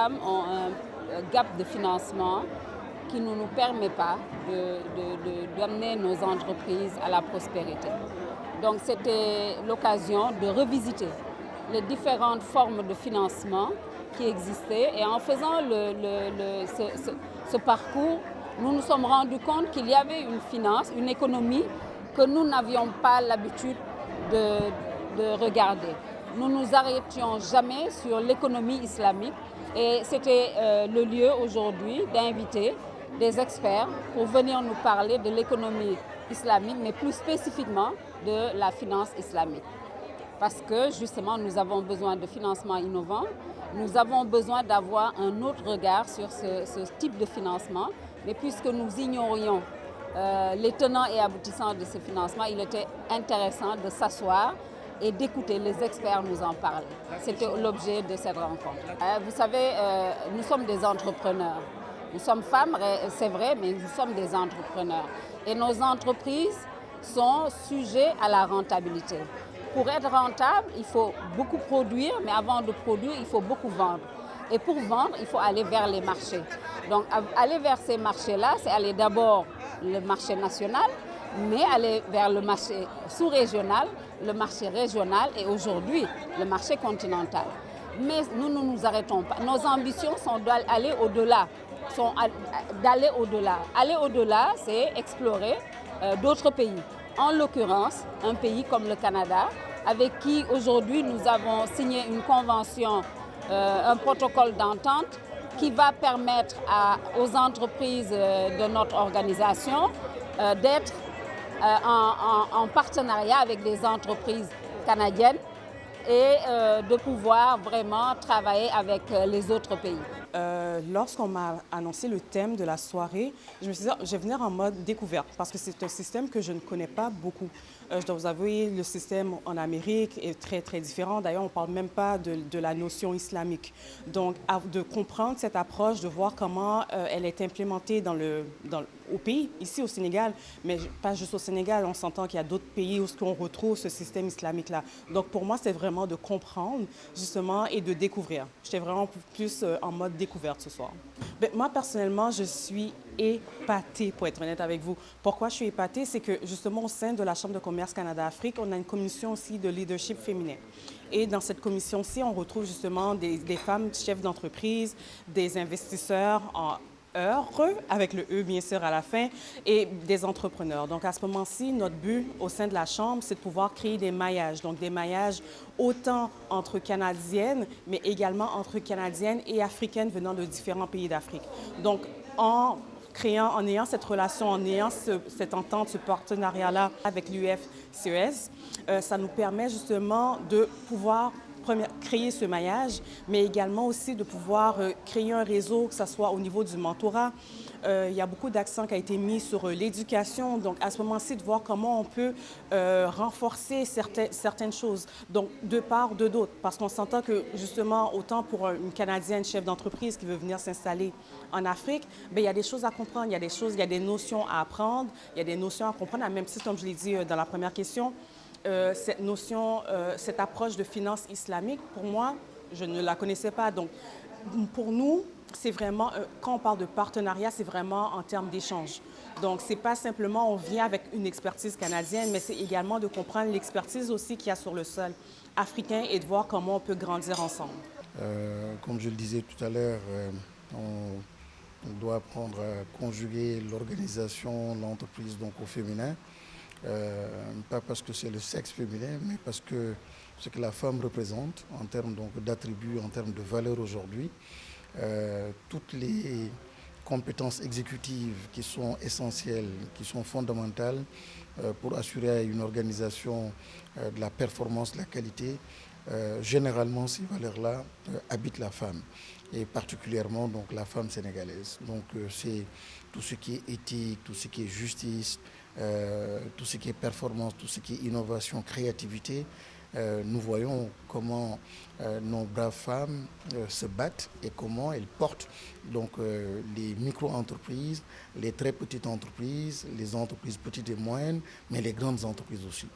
femmes ont un gap de financement qui ne nous permet pas d'amener nos entreprises à la prospérité. Donc c'était l'occasion de revisiter les différentes formes de financement qui existaient et en faisant ce parcours, nous nous sommes rendus compte qu'il y avait une finance, une économie que nous n'avions pas l'habitude de regarder. Nous ne nous arrêtions jamais sur l'économie islamique et c'était le lieu aujourd'hui d'inviter des experts pour venir nous parler de l'économie islamique, mais plus spécifiquement de la finance islamique. Parce que justement, nous avons besoin de financement innovant, nous avons besoin d'avoir un autre regard sur ce type de financement, mais puisque nous ignorions les tenants et aboutissants de ce financement, il était intéressant de s'asseoir et d'écouter les experts nous en parler. C'était l'objet de cette rencontre. Vous savez, nous sommes des entrepreneurs. Nous sommes femmes, c'est vrai, mais nous sommes des entrepreneurs. Et nos entreprises sont sujets à la rentabilité. Pour être rentable, il faut beaucoup produire, mais avant de produire, il faut beaucoup vendre. Et pour vendre, il faut aller vers les marchés. Donc aller vers ces marchés-là, c'est aller d'abord le marché national, mais aller vers le marché sous-régional, le marché régional et aujourd'hui le marché continental. Mais nous ne nous arrêtons pas. Nos ambitions sont d'aller au-delà. Aller au-delà, c'est explorer d'autres pays. En l'occurrence, un pays comme le Canada, avec qui aujourd'hui nous avons signé une convention, un protocole d'entente qui va permettre aux entreprises de notre organisation d'être en partenariat avec des entreprises canadiennes et de pouvoir vraiment travailler avec les autres pays. Lorsqu'on m'a annoncé le thème de la soirée, je me suis dit, je vais venir en mode découverte parce que c'est un système que je ne connais pas beaucoup. Je dois vous avouer, le système en Amérique est très, très différent. D'ailleurs, on ne parle même pas de la notion islamique. Donc, de comprendre cette approche, de voir comment elle est implémentée au pays, ici au Sénégal, mais pas juste au Sénégal, on s'entend qu'il y a d'autres pays où on retrouve ce système islamique-là. Donc, pour moi, c'est vraiment de comprendre, justement, et de découvrir. J'étais vraiment plus en mode découverte ce soir. Moi, personnellement, je suis épatée, pour être honnête avec vous. Pourquoi je suis épatée? C'est que, justement, au sein de la Chambre de commerce Canada-Afrique, on a une commission aussi de leadership féminin. Et dans cette commission-ci, on retrouve justement des femmes chefs d'entreprise, des investisseurs en heureux, avec le E bien sûr à la fin, et des entrepreneurs. Donc à ce moment-ci, notre but au sein de la Chambre, c'est de pouvoir créer des maillages. Donc des maillages autant entre Canadiennes, mais également entre Canadiennes et Africaines venant de différents pays d'Afrique. Donc en ayant cette relation, en ayant cette entente, ce partenariat-là avec l'UFCES, ça nous permet justement de pouvoir créer ce maillage, mais également aussi de pouvoir créer un réseau, que ce soit au niveau du mentorat. Il y a beaucoup d'accent qui a été mis sur l'éducation. Donc, à ce moment-ci, de voir comment on peut renforcer certaines choses. Donc, de part, de d'autres. Parce qu'on s'entend que, justement, autant pour une Canadienne chef d'entreprise qui veut venir s'installer en Afrique, bien, il y a des choses à comprendre, il y a des notions à apprendre, il y a des notions à comprendre. Même si, comme je l'ai dit dans la première question, cette notion, cette approche de finance islamique, pour moi, je ne la connaissais pas. Donc, pour nous, c'est vraiment, quand on parle de partenariat, c'est vraiment en termes d'échange. Donc, ce n'est pas simplement on vient avec une expertise canadienne, mais c'est également de comprendre l'expertise aussi qu'il y a sur le sol africain et de voir comment on peut grandir ensemble. Comme je le disais tout à l'heure, on doit apprendre à conjuguer l'organisation, l'entreprise donc au féminin. Pas parce que c'est le sexe féminin, mais parce que ce que la femme représente en termes d'attributs, en termes de valeurs aujourd'hui, toutes les compétences exécutives qui sont essentielles, qui sont fondamentales pour assurer à une organisation de la performance, de la qualité, généralement ces valeurs-là habitent la femme et particulièrement donc la femme sénégalaise. Donc c'est tout ce qui est éthique, tout ce qui est justice, tout ce qui est performance, tout ce qui est innovation, créativité. Nous voyons comment nos braves femmes se battent et comment elles portent donc, les micro-entreprises, les très petites entreprises, les entreprises petites et moyennes, mais les grandes entreprises aussi.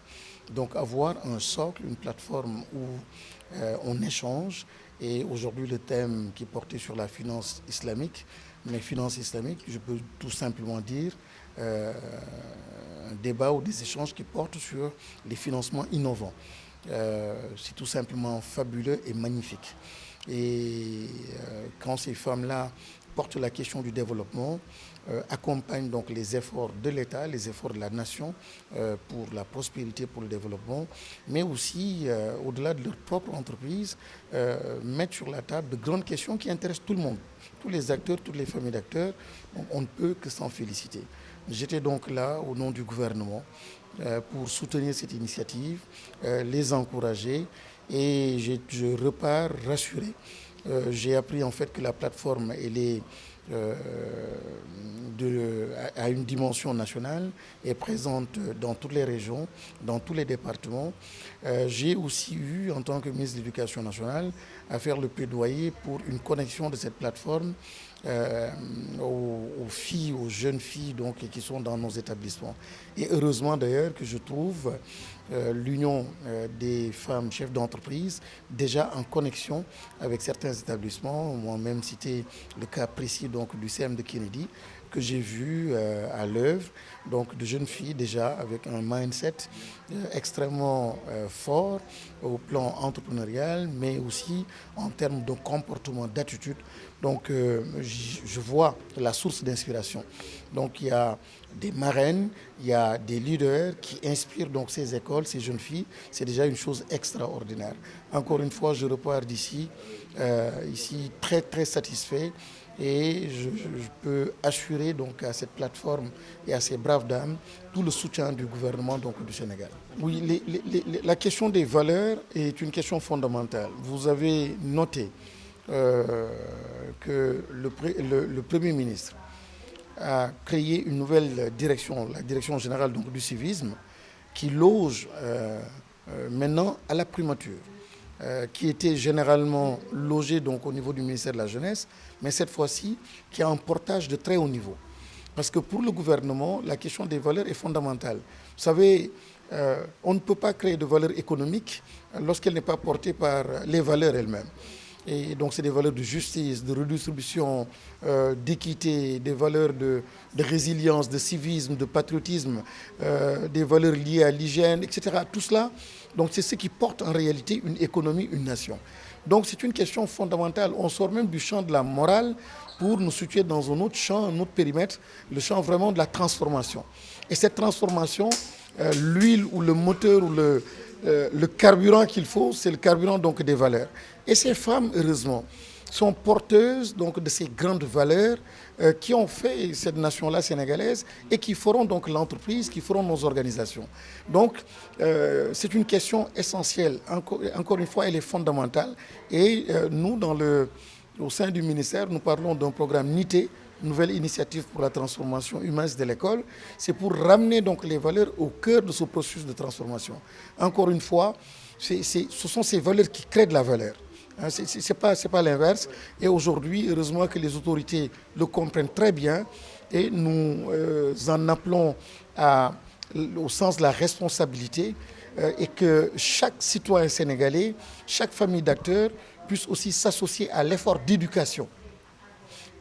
Donc avoir un socle, une plateforme où on échange Et aujourd'hui, le thème qui est porté sur la finance islamique, mais finance islamique, je peux tout simplement dire un débat ou des échanges qui portent sur les financements innovants. C'est tout simplement fabuleux et magnifique. Et quand ces femmes-là portent la question du développement, accompagnent donc les efforts de l'État, les efforts de la nation pour la prospérité, pour le développement, mais aussi, au-delà de leur propre entreprise, mettre sur la table de grandes questions qui intéressent tout le monde, tous les acteurs, toutes les familles d'acteurs. On ne peut que s'en féliciter. J'étais donc là au nom du gouvernement pour soutenir cette initiative, les encourager, et je repars rassuré. J'ai appris en fait que la plateforme elle est à une dimension nationale, est présente dans toutes les régions, dans tous les départements. J'ai aussi eu, en tant que ministre de l'Éducation nationale, à faire le plaidoyer pour une connexion de cette plateforme aux filles, aux jeunes filles donc, qui sont dans nos établissements. Et heureusement d'ailleurs que je trouve l'Union des femmes chefs d'entreprise déjà en connexion avec certains établissements. Moi-même cité le cas précis donc, du CM de Kennedy que j'ai vu à l'œuvre, donc de jeunes filles déjà avec un mindset extrêmement fort au plan entrepreneurial, mais aussi en termes de comportement, d'attitude. Donc je vois la source d'inspiration. Donc il y a des marraines, il y a des leaders qui inspirent donc ces écoles, ces jeunes filles. C'est déjà une chose extraordinaire. Encore une fois, je repars d'ici, ici très très satisfait. Et je peux assurer donc à cette plateforme et à ces braves dames tout le soutien du gouvernement donc, du Sénégal. Oui, la question des valeurs est une question fondamentale. Vous avez noté que le Premier ministre a créé une nouvelle direction, la direction générale donc, du civisme, qui loge maintenant à la primature. Qui était généralement logé donc, au niveau du ministère de la Jeunesse, mais cette fois-ci qui a un portage de très haut niveau. Parce que pour le gouvernement, la question des valeurs est fondamentale. Vous savez, on ne peut pas créer de valeurs économiques lorsqu'elle n'est pas portée par les valeurs elles-mêmes. Et donc c'est des valeurs de justice, de redistribution, d'équité, des valeurs de résilience, de civisme, de patriotisme, des valeurs liées à l'hygiène, etc. Tout cela, donc c'est ce qui porte en réalité une économie, une nation. Donc c'est une question fondamentale. On sort même du champ de la morale pour nous situer dans un autre champ, un autre périmètre, le champ vraiment de la transformation. Et cette transformation, l'huile ou le moteur ou le carburant qu'il faut, c'est le carburant donc des valeurs. Et ces femmes, heureusement, sont porteuses donc, de ces grandes valeurs qui ont fait cette nation-là sénégalaise et qui feront donc l'entreprise, qui feront nos organisations. Donc, c'est une question essentielle. Encore une fois, elle est fondamentale. Et nous, au sein du ministère, nous parlons d'un programme NITE, nouvelle initiative pour la transformation humaniste de l'école. C'est pour ramener donc les valeurs au cœur de ce processus de transformation. Encore une fois, ce sont ces valeurs qui créent de la valeur. Ce n'est pas l'inverse. Et aujourd'hui, heureusement que les autorités le comprennent très bien et nous en appelons au sens de la responsabilité et que chaque citoyen sénégalais, chaque famille d'acteurs puisse aussi s'associer à l'effort d'éducation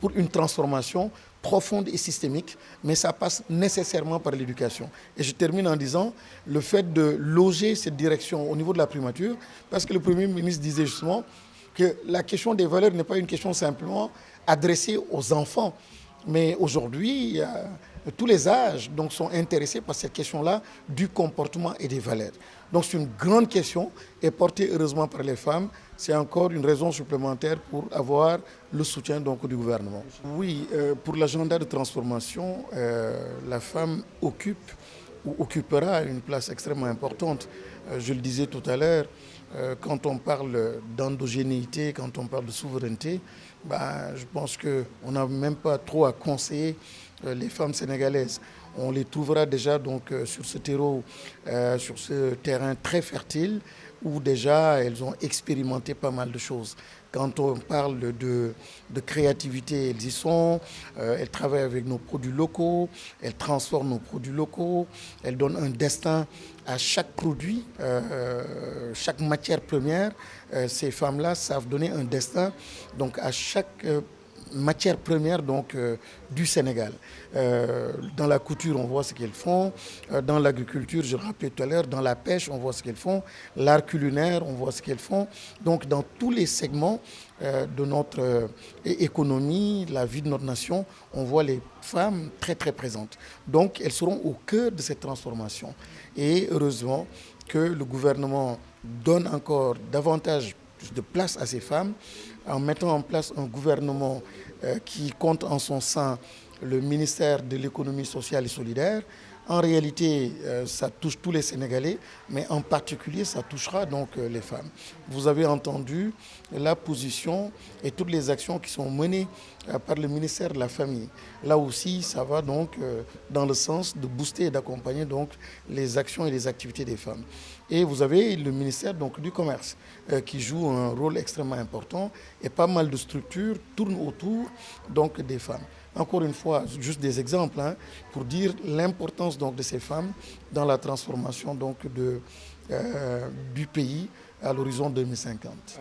pour une transformation profonde et systémique, mais ça passe nécessairement par l'éducation. Et je termine en disant le fait de loger cette direction au niveau de la primature, parce que le Premier ministre disait justement que la question des valeurs n'est pas une question simplement adressée aux enfants, mais aujourd'hui, tous les âges donc, sont intéressés par cette question-là du comportement et des valeurs. Donc c'est une grande question et portée heureusement par les femmes. C'est encore une raison supplémentaire pour avoir le soutien donc, du gouvernement. Oui, pour l'agenda de transformation, la femme occupe ou occupera une place extrêmement importante. Je le disais tout à l'heure, quand on parle d'endogénéité, quand on parle de souveraineté, Je pense qu'on n'a même pas trop à conseiller les femmes sénégalaises. On les trouvera déjà donc, sur ce terreau, sur ce terrain très fertile où déjà elles ont expérimenté pas mal de choses. Quand on parle de créativité, elles y sont, elles travaillent avec nos produits locaux, elles transforment nos produits locaux, elles donnent un destin à chaque produit, chaque matière première. Ces femmes-là savent donner un destin donc, à chaque matière première donc, du Sénégal. Dans la couture, on voit ce qu'elles font. Dans l'agriculture, je le rappelais tout à l'heure, dans la pêche, on voit ce qu'elles font. L'art culinaire, on voit ce qu'elles font. Donc, dans tous les segments de notre économie, la vie de notre nation, on voit les femmes très, très présentes. Donc, elles seront au cœur de cette transformation. Et heureusement que le gouvernement donne encore davantage de place à ces femmes en mettant en place un gouvernement qui compte en son sein le ministère de l'économie sociale et solidaire. En réalité, ça touche tous les Sénégalais, mais en particulier, ça touchera donc les femmes. Vous avez entendu la position et toutes les actions qui sont menées par le ministère de la Famille. Là aussi, ça va donc dans le sens de booster et d'accompagner donc les actions et les activités des femmes. Et vous avez le ministère donc, du Commerce qui joue un rôle extrêmement important et pas mal de structures tournent autour donc, des femmes. Encore une fois, juste des exemples pour dire l'importance donc, de ces femmes dans la transformation donc, du pays à l'horizon 2050.